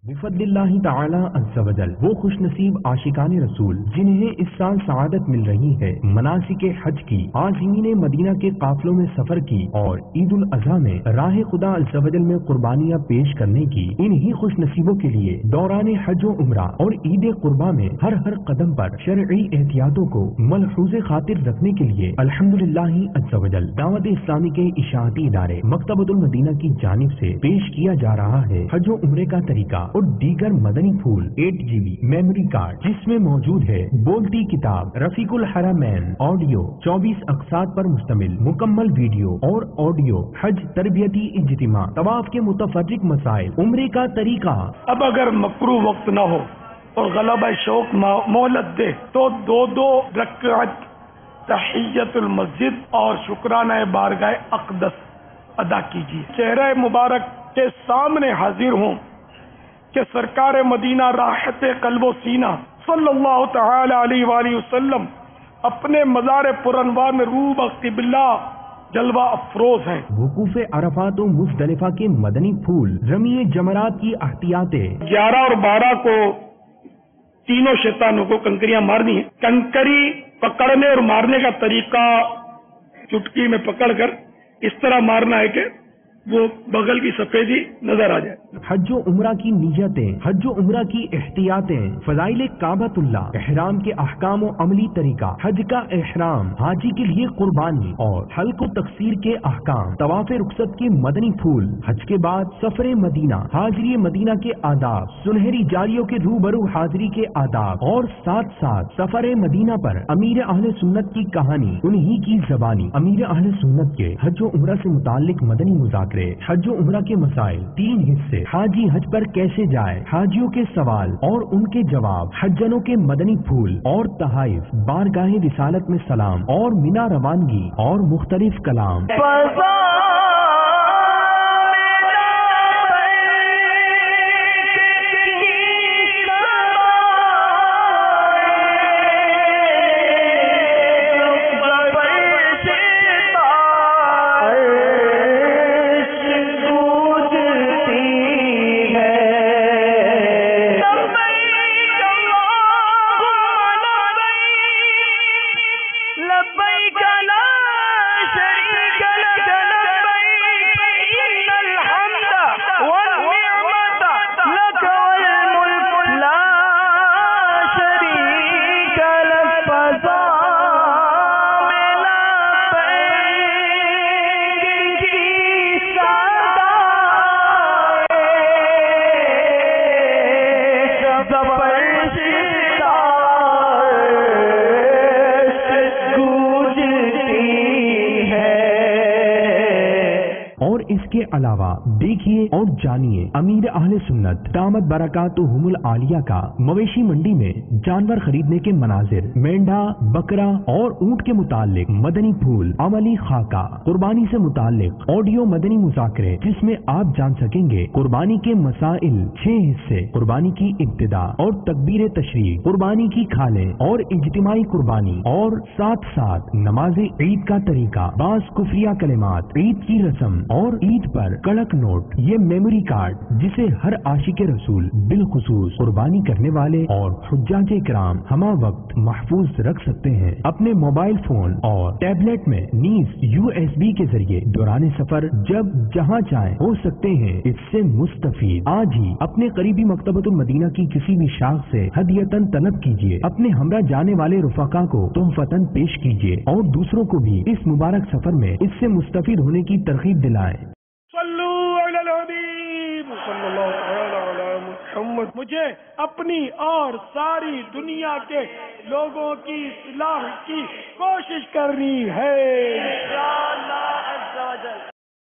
बिफद्लिल्लाहि ताला अज़्ज़ा वजल वो खुश नसीब आशिकान रसूल जिन्हें इस साल सआदत मिल रही है मनासिके हज की, आज़मीन मदीना के काफिलों में सफर की और ईद उल अज़हा में राह खुदा अज़्ज़ा वजल में कुर्बानियाँ पेश करने की। इन्हीं खुश नसीबों के लिए दौरान हज व उम्रा और ईद कुर्बा में हर कदम पर शरई एहतियातों को मलहूज़ खातिर रखने के लिए अल्हम्दुलिल्लाहि अज़्ज़ा वजल दावत इस्लामी के इशाअती इदारे मकतबतुल मदीना की जानिब से पेश किया जा रहा है हज व उम्रे का तरीका और दीगर मदनी फूल 8 GB मेमोरी कार्ड, जिसमें मौजूद है बोलती किताब, रफीकुल हरमैन ऑडियो, 24 अक़सात पर मुश्तमिल मुकम्मल वीडियो और ऑडियो, हज तरबियती इज्तिमा, तवाफ के मुतफर्रिक मसाइल, उम्रे का तरीका। अब अगर मकरू वक्त न हो और गलबा शौक मोहलत दे तो 2-2 रकात तहियतुल मस्जिद और शुक्राना बारगाह अक़दस अदा कीजिए। चेहरा मुबारक के सामने हाजिर हूँ कि सरकार मदीना राहत कल्बो सीना सल्लल्लाहु तआला अलैहि वसल्लम अपने मज़ार पुरनवार में रूब क़िबला जलवा अफरोज हैं। वकूफ़े अरफात व मुज़दलिफ़ा के मदनी फूल, रमीए जमरात की अहतियातें। 11 और 12 को तीनों शैतानों को कंकरियां मारनी है। कंकरी पकड़ने और मारने का तरीका चुटकी में पकड़कर इस तरह मारना है कि वो बगल की सफेदी नजर आ जाए। हज व उम्रा की नियतें, हज व उम्रा की एहतियातें, फज़ाइल काबतुल्लाह, एहराम के अहकाम व अमली तरीका, हज का एहराम, हाजी के लिए कुर्बानी और हल्क व तकसीर के अहकाम, तवाफ़ रुखसत के मदनी फूल, हज के बाद सफर मदीना, हाजिरी मदीना के आदाब, सुनहरी जारियों के रूबरू हाजिरी के आदाब और साथ साथ सफर मदीना पर अमीर अहले सुन्नत की कहानी, उन्हीं की ज़बानी अमीर अहले सुन्नत के हज व उम्रा से मुताल्लिक मदनी मुज़ाकरे, हज व उम्रा के मसाइल, 3 हिस्से, हाजी हज पर कैसे जाए, हाजियों के सवाल और उनके जवाब, हज्जनों के मदनी फूल और तहाइफ, बारगाहे रिसालत में सलाम और मिना रवानगी और मुख्तलिफ कलाम। इसके अलावा देखिए और जानिए अमीर अहले सुन्नत दामत बरकातुहुमुल आलिया का मवेशी मंडी में जानवर खरीदने के मनाजिर, मेंढा, बकरा और ऊंट के मुतालिक मदनी फूल, अमली खाका, कुर्बानी से मुतालिक ऑडियो मदनी मुज़ाकरे, जिसमें आप जान सकेंगे कुर्बानी के मसाइल, 6 हिस्से, कुर्बानी की इब्तिदा और तकबीर तशरीक, कुर्बानी की खालें और इज्तिमाई कुर्बानी और साथ साथ नमाज ईद का तरीका, बास कुफरिया कलिमात, ईद की रस्म और ईद पर कड़क नोट। ये मेमोरी कार्ड जिसे हर आशिक रसूल बिलखुसूस कुर्बानी करने वाले और हुज्जाज इकराम हमा वक्त महफूज रख सकते हैं अपने मोबाइल फोन और टैबलेट में नीज USB के जरिए दौरान सफर जब जहां चाहे हो सकते हैं इससे मुस्तफीद। आज ही अपने करीबी मकतबतुल मदीना की किसी भी शाख से हदियतन तलब कीजिए, अपने हमरा जाने वाले रुफका को तोहफतन पेश कीजिए और दूसरों को भी इस मुबारक सफर में इससे मुस्तफीद होने की तरगीब दिलाएं। मुझे अपनी और सारी दुनिया के लोगों की इस्लाह की कोशिश करनी है।